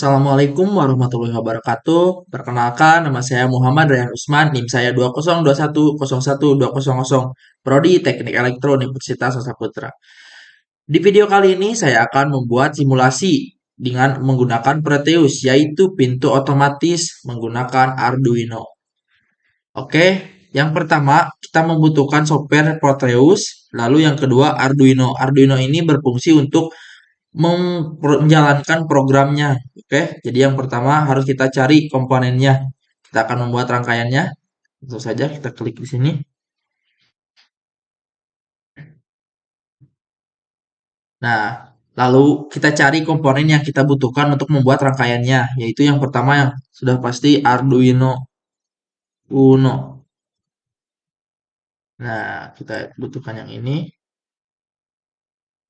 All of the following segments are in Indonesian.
Assalamualaikum warahmatullahi wabarakatuh. Perkenalkan, nama saya Muhammad Rayhan Usman, NIM saya 2021012000, Prodi Teknik Elektro Universitas Sasaputra. Di video kali ini saya akan membuat simulasi dengan menggunakan Proteus, yaitu pintu otomatis menggunakan Arduino. Oke, yang pertama kita membutuhkan software Proteus, lalu yang kedua Arduino. Arduino ini berfungsi untuk menjalankan programnya. Oke, jadi yang pertama harus kita cari komponennya. Kita akan membuat rangkaiannya. Tentu saja kita klik di sini. Nah, lalu kita cari komponen yang kita butuhkan untuk membuat rangkaiannya, yaitu yang pertama yang sudah pasti Arduino Uno. Nah, kita butuhkan yang ini.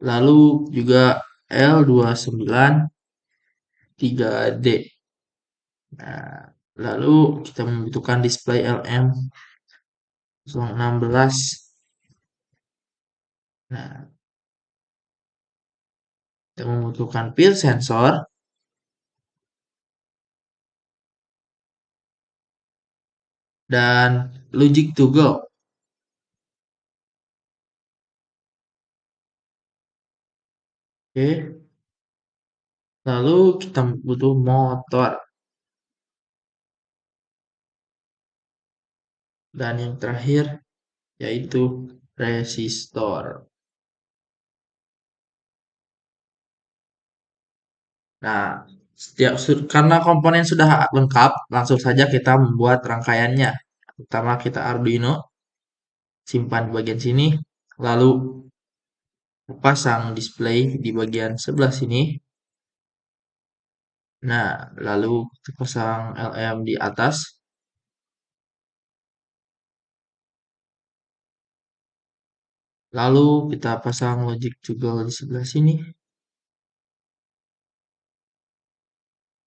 Lalu juga L293D. Nah, lalu kita membutuhkan display LM016. Nah, kita membutuhkan pil sensor dan logic to go. Oke, lalu kita butuh motor dan yang terakhir yaitu resistor. Nah, karena komponen sudah lengkap, langsung saja kita membuat rangkaiannya. Pertama kita Arduino, simpan di bagian sini, lalu pasang display di bagian sebelah sini. Nah, lalu kita pasang LM di atas. Lalu kita pasang logic juga di sebelah sini.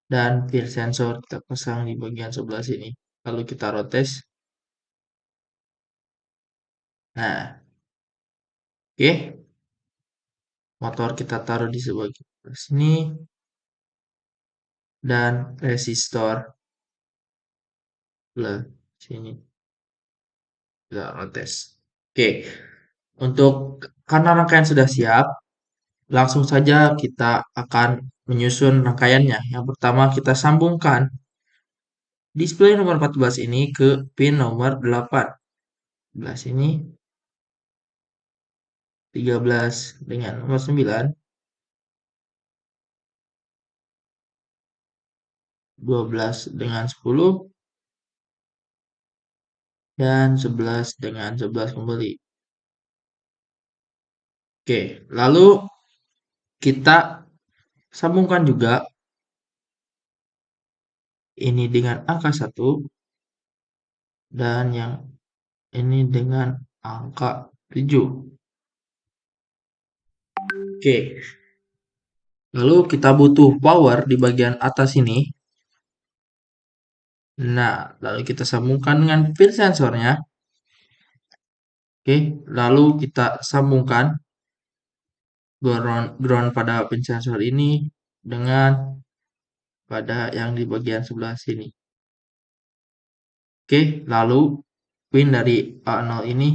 Dan pil sensor kita pasang di bagian sebelah sini. Lalu kita rotes. Nah, oke. Motor kita taruh di sebelah sini. Dan resistor sebelah sini. Kita rotes. Oke. Untuk karena rangkaian sudah siap, langsung saja kita akan menyusun rangkaiannya. Yang pertama kita sambungkan display nomor 14 ini ke pin nomor 8. Sebelah sini 13 dengan nomor 9, 12 dengan 10, dan 11 dengan 11 kembali. Oke, lalu kita sambungkan juga ini dengan angka 1 dan yang ini dengan angka 7. Oke, lalu kita butuh power di bagian atas ini. Nah, lalu kita sambungkan dengan pin sensornya. Oke, lalu kita sambungkan ground pada pin sensor ini dengan pada yang di bagian sebelah sini. Oke, lalu pin dari A0 ini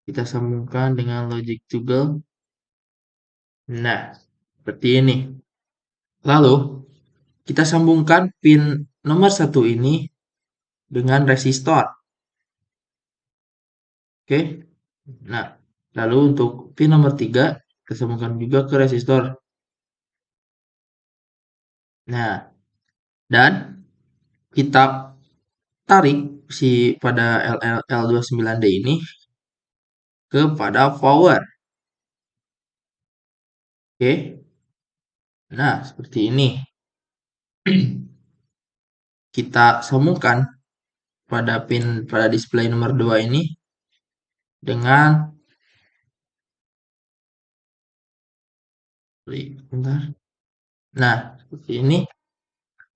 kita sambungkan dengan logic toggle. Nah, seperti ini. Lalu kita sambungkan pin nomor 1 ini dengan resistor. Oke. Nah, lalu untuk pin nomor 3 kita sambungkan juga ke resistor. Nah, dan kita tarik si pada L29D ini kepada power. Oke. Nah, seperti ini. Kita sambungkan pada display nomor 2 ini dengan bentar. Nah, seperti ini.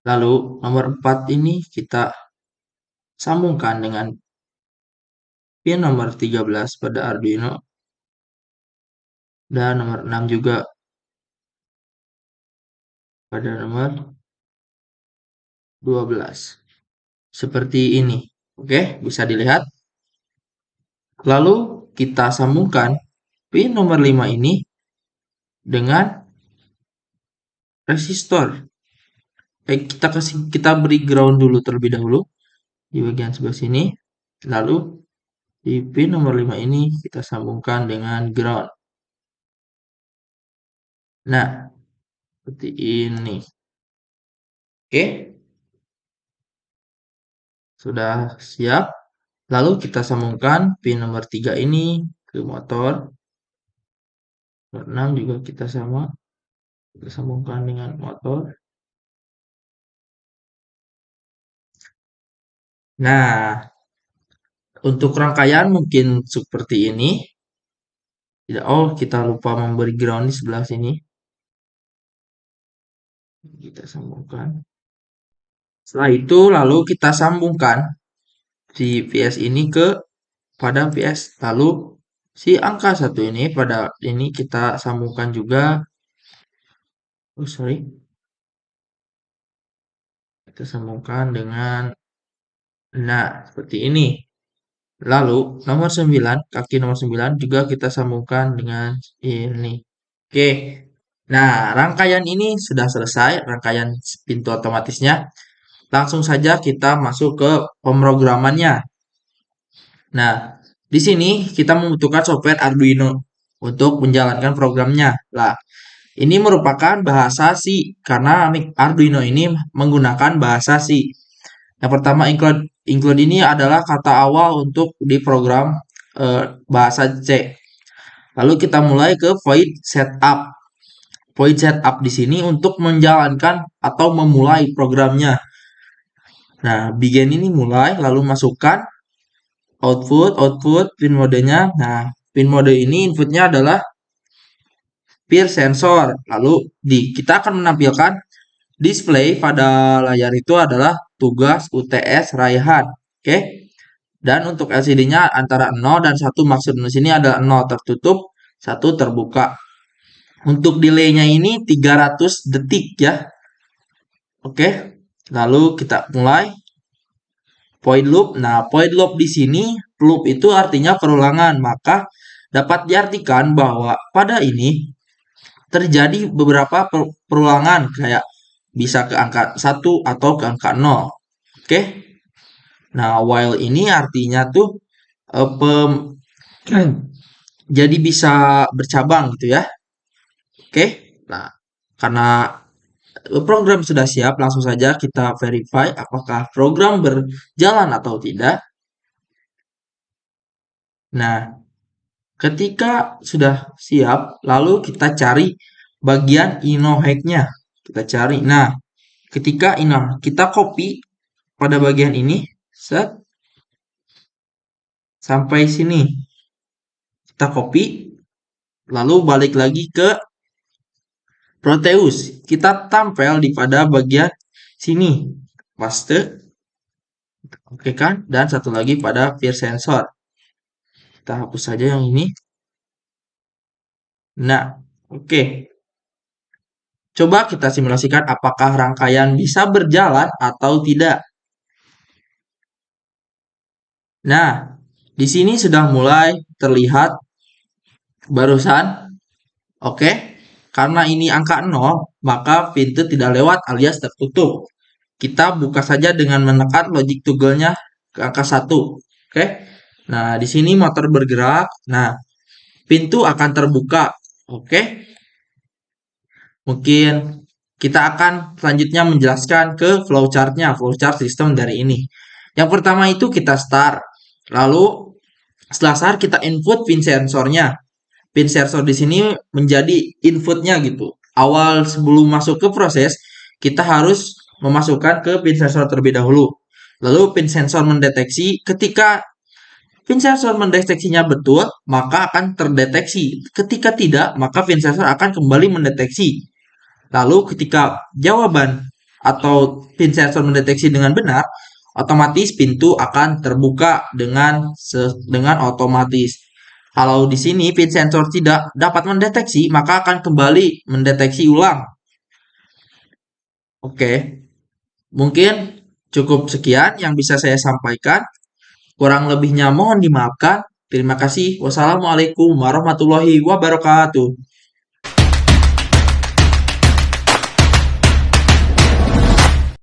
Lalu nomor 4 ini kita sambungkan dengan pin nomor 13 pada Arduino dan nomor 6 juga pada nomor 12. Seperti ini. Oke, bisa dilihat. Lalu kita sambungkan pin nomor 5 ini dengan resistor. Kita beri ground dulu terlebih dahulu di bagian sebelah sini. Lalu di pin nomor 5 ini kita sambungkan dengan ground. Nah, seperti ini. Oke, sudah siap. Lalu kita sambungkan pin nomor 3 ini ke motor. Nomor 6 juga kita sambungkan dengan motor. Nah, untuk rangkaian mungkin seperti ini. Tidak, oh kita lupa memberi ground di sebelah sini. Kita sambungkan. Setelah itu lalu kita sambungkan si PS ini pada PS. Lalu si angka 1 ini pada ini kita sambungkan juga. Oh sorry. Kita sambungkan dengan, nah seperti ini. Lalu nomor 9, kaki nomor 9 juga kita sambungkan dengan ini. Oke. Nah, rangkaian ini sudah selesai, rangkaian pintu otomatisnya. Langsung saja kita masuk ke pemrogramannya. Nah, di sini kita membutuhkan software Arduino untuk menjalankan programnya. Lah, ini merupakan bahasa C karena Arduino ini menggunakan bahasa C. Yang pertama include ini adalah kata awal untuk di program bahasa C. Lalu kita mulai ke void setup. Void setup di sini untuk menjalankan atau memulai programnya. Nah, begin ini mulai, lalu masukkan output pin modenya. Nah, pin mode ini inputnya adalah peer sensor. Lalu kita akan menampilkan display pada layar itu adalah tugas UTS Raihan. Oke. Dan untuk LCD-nya antara 0 dan 1, maksud di sini adalah 0 tertutup, 1 terbuka. Untuk delay-nya ini 300 detik ya. Oke. Lalu kita mulai point loop. Nah, point loop di sini, loop itu artinya perulangan. Maka dapat diartikan bahwa pada ini terjadi beberapa perulangan kayak bisa ke angka 1 atau ke angka 0. Oke. Nah, while ini artinya tuh jadi bisa bercabang gitu ya. Oke. Nah, karena program sudah siap, langsung saja kita verify apakah program berjalan atau tidak. Nah, ketika sudah siap, lalu kita cari bagian inohack-nya. Kita cari. Nah, ketika kita copy pada bagian ini, set, sampai sini. Kita copy, lalu balik lagi ke Proteus. Kita tampil di pada bagian sini. Paste. Oke kan? Dan satu lagi pada peer sensor. Kita hapus saja yang ini. Nah, oke. Coba kita simulasikan apakah rangkaian bisa berjalan atau tidak. Nah, di sini sudah mulai terlihat barusan. Oke. Karena ini angka 0, maka pintu tidak lewat alias tertutup. Kita buka saja dengan menekan logic toggle-nya ke angka 1. Oke. Nah, di sini motor bergerak. Nah, pintu akan terbuka. Oke. Mungkin kita akan selanjutnya menjelaskan ke flowchart-nya, flowchart sistem dari ini. Yang pertama itu kita start. Lalu setelah start kita input pin sensornya. Pin sensor di sini menjadi inputnya gitu. Awal sebelum masuk ke proses, kita harus memasukkan ke pin sensor terlebih dahulu. Lalu pin sensor mendeteksi, ketika pin sensor mendeteksinya betul, maka akan terdeteksi. Ketika tidak, maka pin sensor akan kembali mendeteksi. Lalu ketika jawaban atau pin sensor mendeteksi dengan benar, otomatis pintu akan terbuka dengan otomatis. Kalau di sini pin sensor tidak dapat mendeteksi, maka akan kembali mendeteksi ulang. Oke. Mungkin cukup sekian yang bisa saya sampaikan. Kurang lebihnya mohon dimaafkan. Terima kasih. Wassalamualaikum warahmatullahi wabarakatuh.